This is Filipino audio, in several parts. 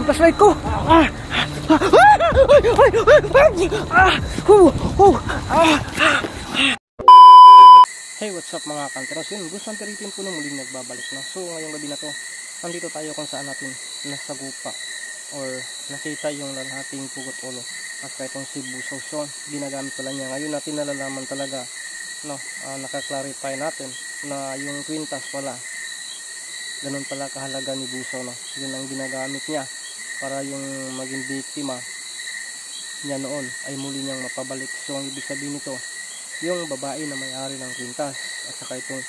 Flashlight ko. Hey, what's up mga kanteros? Yun, Gus Hunteritin po nung muling nagbabalik na. So ngayong gabi na to, nandito tayo kung saan natin nasagupa or nakita yung lalahating pugot ulo at itong si Busaw. So ginagamit pala niya. Ngayon natin nalalaman talaga, no, nakaklarify natin na yung kwintas pala, ganun pala kahalaga ni Busaw, no? Yun ang ginagamit niya para yung maging biktima niya noon ay muli niyang mapabalik. So ang ibig sabihin nito, yung babae na may-ari ng kwintas at saka itong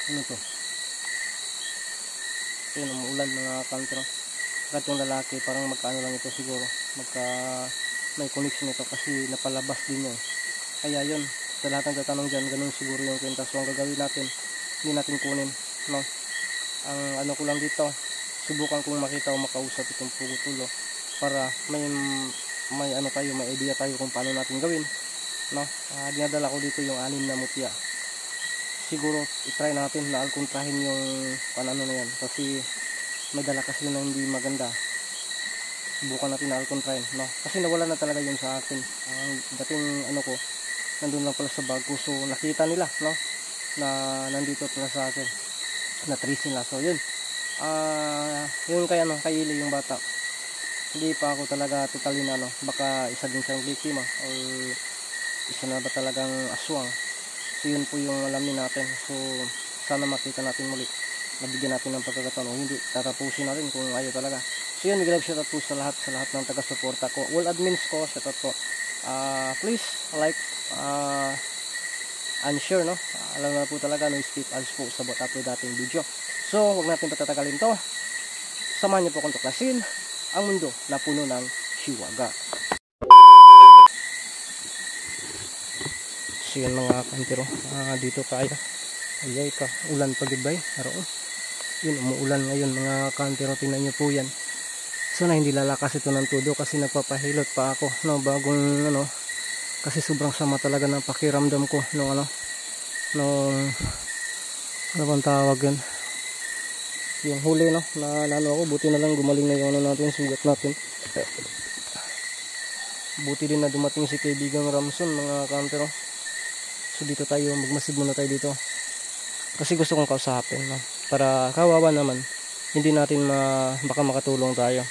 ano to, yun, umuulan mga kantro. At yung lalaki parang magkaano lang ito, siguro may connection ito kasi napalabas din yun. Kaya yun, sa lahat ng tatanong dyan, ganun siguro yung kwintas. So ang gagawin natin, hindi natin kunin, no? Ang ano ko lang dito, subukan kong makita o makausap itong pugot ulo para may ano tayo, may idea tayo kung paano natin gawin, no? Dinadala ko dito yung 6 na mutya. Siguro i-try natin na alkontrahin yung ano na yan, kasi may dala kasi na hindi maganda. Subukan natin na alkontrahin, no? Kasi nawala na talaga yun sa akin. Ang dating ano ko, nandun lang pala sa bag ko. So nakita nila, no, na nandito pala sa akin, na trace nila. So yun, yun kaya no, kaili yung bata. Hindi pa ako talaga totally na, no, baka isa din siyang biktima o isa na ba talagang aswang. So yun po yung alamin natin. So sana makita natin muli, nabigyan natin ng pagkakataon o hindi, tatapusin natin kung ayaw talaga. So yun, big shout out po sa lahat ng taga-suporta ko, all admins ko, shout out po. Please like and share, no? Alam na po talaga, no, skip ads po sa bot upload dating video. So huwag natin patatagalin to, samahan niyo po akong tuklasin ang mundo na puno ng hiwaga. So yun mga kantero, dito tayo. Ayay ka, ulan pagibay, haroon. Yun, umuulan ngayon mga kantero, tingnan nyo po yan. So na hindi lalakas ito ng todo kasi nagpapahilot pa ako, no, bagong ano, kasi sobrang sama talaga ng pakiramdam ko nung ano bang tawag yun, yung huli, no, na ako. Buti na lang gumaling na yung ano natin, sugat natin. Buti din na dumating si kaibigang Ramson mga kantero. So dito tayo, magmasid muna tayo dito kasi gusto kong kausapin, no, para kawawa naman, hindi natin baka makatulong tayo,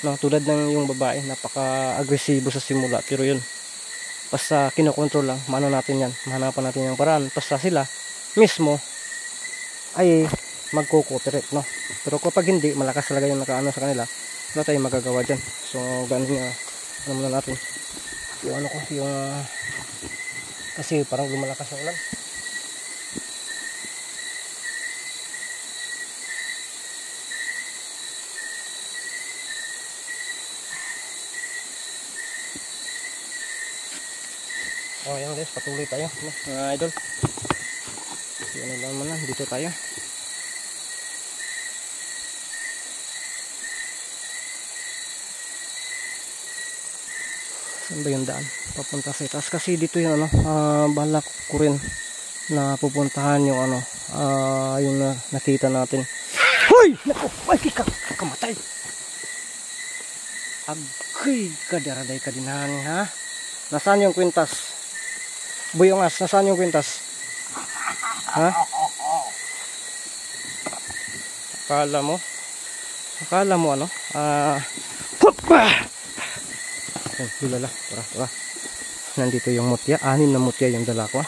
no, tulad ng yung babae, napaka-agresibo sa simula, pero yun, basta kinokontrol lang, maano natin yan, mahanapan natin yung paraan, basta sila mismo ay magko-cooperate, no. Pero kapag hindi, malakas talaga yung nakaano sa kanila, wala tayong magagawa dyan. So ganun nga, ano muna natin yung ano ko, yung kasi parang lumalakas yung ulan. Oh, yan guys, patuloy tayo, no, mga idol. So, ano lang muna, dito tayo. Saan ba yung daan? Papunta sa itaas. Kasi dito yung ano, balak ko rin na pupuntahan yung ano, yung nakita natin. Hoy! Naku! Ay, kamatay! Agay! Kadaraday ka dinahan, ha? Nasaan yung kwintas? Buyongas, nasaan yung kwintas? Ha? Akala mo ano? Lulala, tara. Nandito yung mutya, 6 na mutya yung dala ko.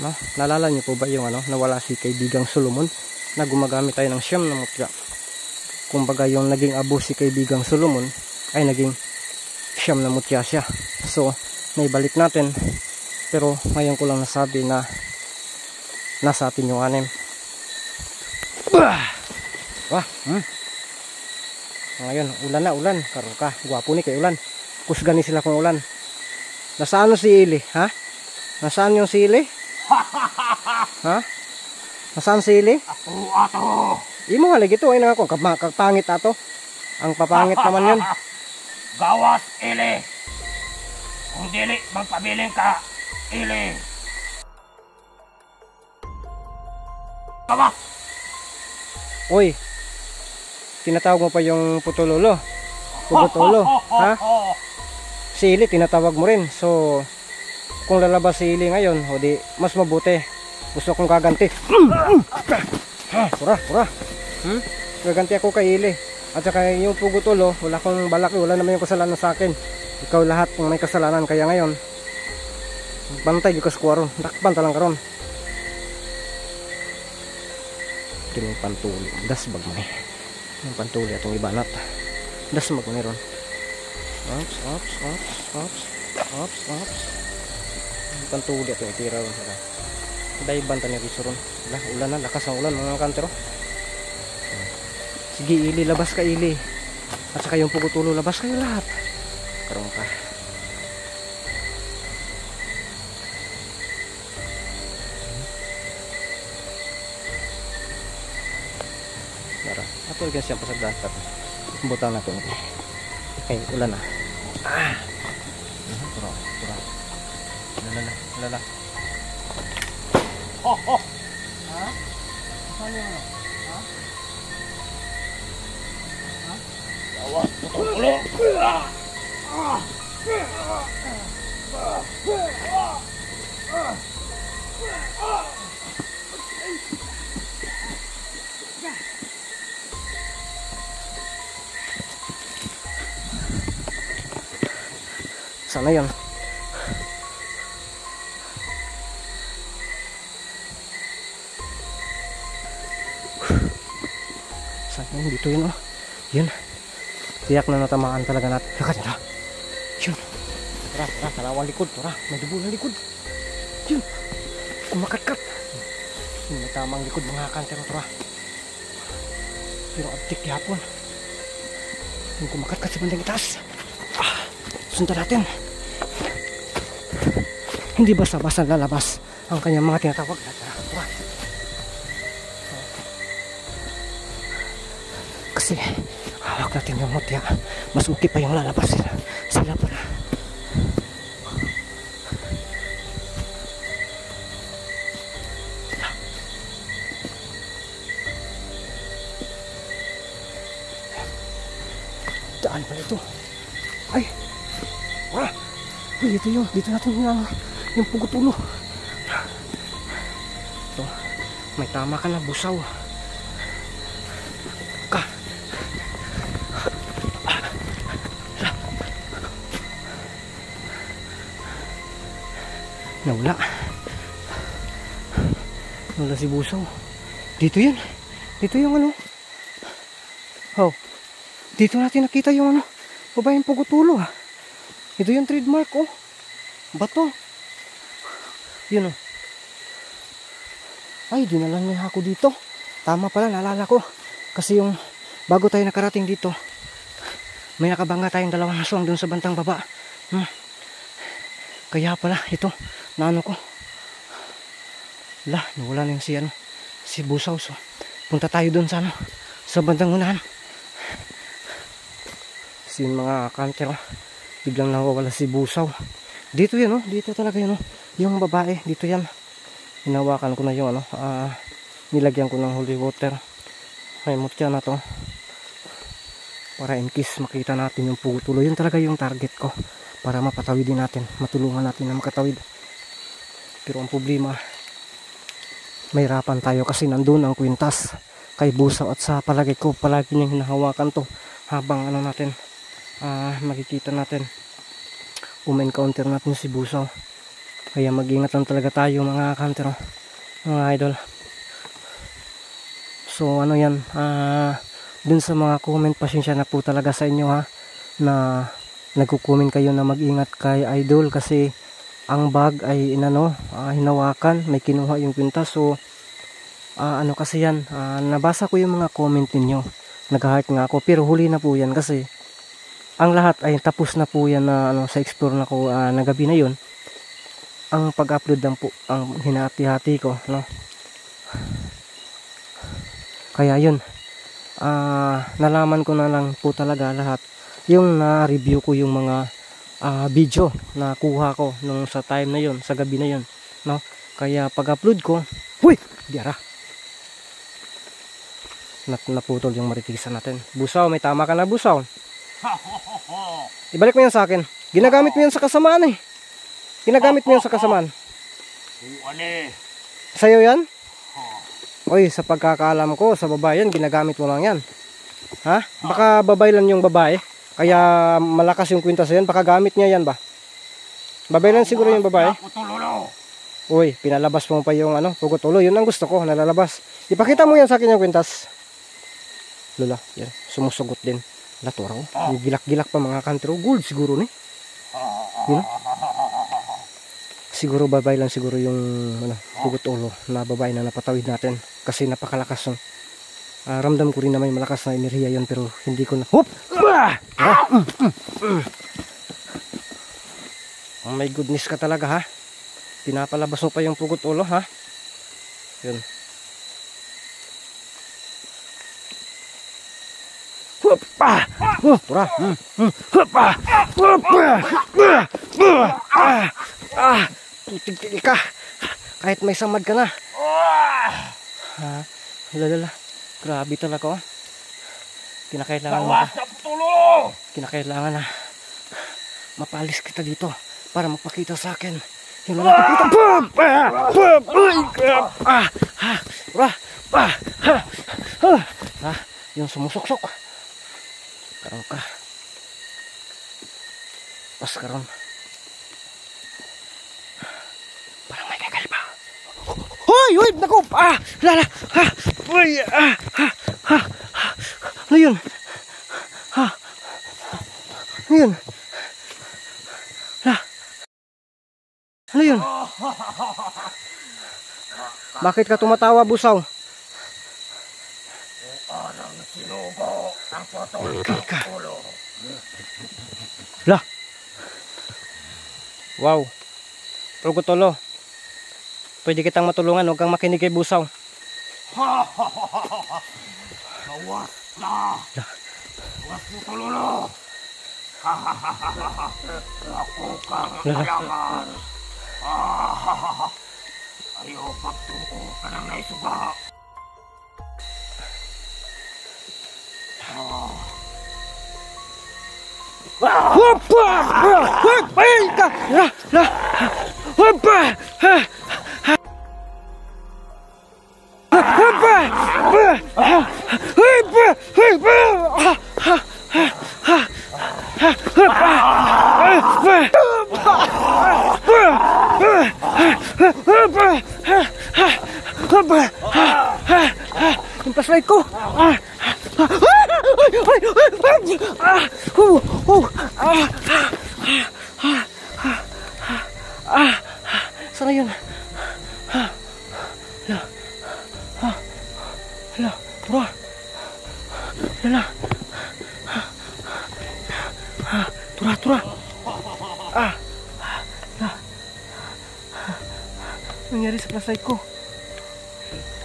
No? Naalala niyo po ba yung ano, nawala si kaibigang Solomon, na gumagamit tayo ng 9 na mutya. Kumbaga yung naging abo si kaibigang Solomon ay naging 9 na mutya siya. So naibalik natin, pero ngayon ko lang nasabi na nasa atin yung 6. Wah, ngayon, ulan na, ulan. Karon ka, gwapo ni kay ulan. Kusgan ni sila kung ulan. Nasaan si Ili, ha? Nasaan yung si Ili? Ha? Nasaan si Ili? Ato. Imo nga lagi ito, ay na ako, kapangit ato. Ang papangit naman yun. Gawas, Ili. Kung dili, magpabiling ka, Ili. Gawas! Uy, tinatawag mo pa yung putulolo. Pugutolo, ha? Si Ili, tinatawag mo rin. So, kung lalabas si Ili ngayon, o di, mas mabuti. Gusto kong kaganti. Pura. Gaganti ako kay Ili. At saka yung pugutolo, wala akong balak, wala naman yung kasalanan sa akin. Ikaw lahat kung may kasalanan, kaya ngayon bantay di ko skuwaron, nakbanta lang karon. Kining pantuli, das bag mo yung pantuli atong ibanat, das mag mo ron. Ops. Yung pantuli atong itira ron sila. Dahil banta ni Riso ron. Ulan na, lakas ang ulan mga kantero. Sige Ili, labas ka Ili. At saka yung pugutulo, labas kayo lahat. Karong ka. Tara, ato rin siyang pasagdatat. Butang na ito. Okay, ulan na. Pura. Lala. Ha? Saan yung ano? Ha? Gawas, putol-ulo. Sana yun. Sana yun, dito yun oh. Yun. Tiyak na natamaan talaga natin. Lakat na. Yun. Tara, kalawang likod. Tara, may dugo ng likod. Yun. Kumakatkat. Yun, may tamang likod mga kantero. Tara. Pero abtik yapon. Yung kumakatkat sa bandang itaas. Sundan natin. Hindi basta-basta lalabas ang kanyang mga tinatawag. Tara. Kasi hawak natin yung mutya. Mas okay pa yung lalabas sila para. Daan pala ito. Ay! Dito yun. Dito natin yung pugutulo. Ito. May tama ka na. Busaw. Ka. Nawala si Busaw. Dito yan. Dito yung ano. Oh. Dito natin nakita yung ano. Babayang pugutulo ha. Ito yung trademark oh. Bato. Yun oh. Ay, dinala niya ako dito. Tama pala, naalala ko. Kasi yung bago tayo nakarating dito, may nakabangga tayong dalawang aswang dun sa bantang baba. Kaya pala ito, naano ko. Nawala na yung si Busaw. So, punta tayo dun sa sa bandang unahan. Kasi yung mga kantero, biglang nawawala si Busaw. Dito yan oh, dito talaga yun oh. Yung babae, dito yan. Hinawakan ko na yung nilagyan ko ng holy water. May mutya na to. Para in case makita natin yung pugutulo. Yun talaga yung target ko. Para mapatawidin natin, matulungan natin na makatawid. Pero ang problema, mahirapan tayo kasi nandun ang kwintas kay Busaw at sa palagay ko, palagi niyang hinahawakan to habang natin makikita natin encounter natin si Busaw. Kaya mag-ingat lang talaga tayo mga kantero, mga idol. So yan, dun sa mga comment, pasensya na po talaga sa inyo ha, na nagko-comment kayo na mag-ingat kay idol kasi ang bag ay hinawakan, may kinuha yung kwintas. So Ano kasi yan, nabasa ko yung mga comment ninyo. Nag-heart nga ako, pero huli na po yan kasi ang lahat ay tapos na po yan na sa explore na ko na gabi na yun. Ang pag-upload lang po ang hinati-hati ko, no? Kaya yun, nalaman ko na lang po talaga lahat yung na-review ko yung mga video na kuha ko nung sa time na yun, sa gabi na yun, no? Kaya pag-upload ko, huy! Diara! Naputol yung maritisan natin. Busaw, may tama ka na, Busaw. Ibalik mo yan sa akin. Ginagamit mo yan sa kasamaan eh. Ginagamit mo yan sa kasamaan. Sa'yo yan? Oy, sa pagkakaalam ko, sa babae yan, ginagamit mo lang yan. Ha? Baka babae lang yung babae. Kaya malakas yung kwintas yan. Baka gamit niya yan ba? Babae lang siguro yung babae. Uy, pinalabas mo pa yung pugot ulo. Yun ang gusto ko, nalalabas. Ipakita mo yan sa akin yung kwintas. Lola, yan. Sumusugot din. Laturaw. Yung gilak-gilak pa mga kantro. Gold siguro ni. Yun. Siguro babae lang siguro yung pugot ulo na babae na napatawid natin. Kasi napakalakas. Ramdam ko rin na may malakas na enerhiya yun. Pero hindi ko na... Hop! Oh my goodness ka talaga ha. Pinapalabas mo pa yung pugot ulo ha. Yun. Hopa! Tura! Hopa! Hopa! Tutig-tig ka. Kahit may samad ka na. Lalala. Grabe talaga oh. Kinakailangan na mapalis kita dito para magpakita sa akin yung lalaki kita. Yung sumusuksok. Karon ka. Pas karon. Parang may kagal pa. Hoy! Hoy! Naku! Lala! Uy! Ano yun? Ano yun? Ano yun? Bakit ka tumatawa, Busaw? Lah. Wow. Progotolo. Pwede kitang matulungan, huwag kang makinig kay Busaw. Gawas na. Gawas mo tulolo. Ako kang kailangan. Ayaw pagtuo ka ng naisuga. Hopa! Hopa! Hopa! Yung flashlight ko. Sana yun. Tura. Lala. Tura. Nangyari sa flashlight ko.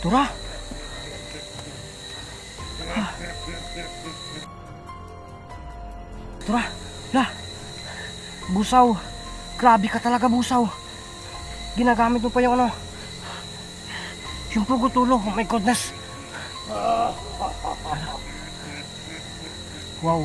Tura. Tura. Busaw. Grabe ka talaga, Busaw. Ginagamit mo pa yung yung pugot ulo. Oh my goodness. Wow.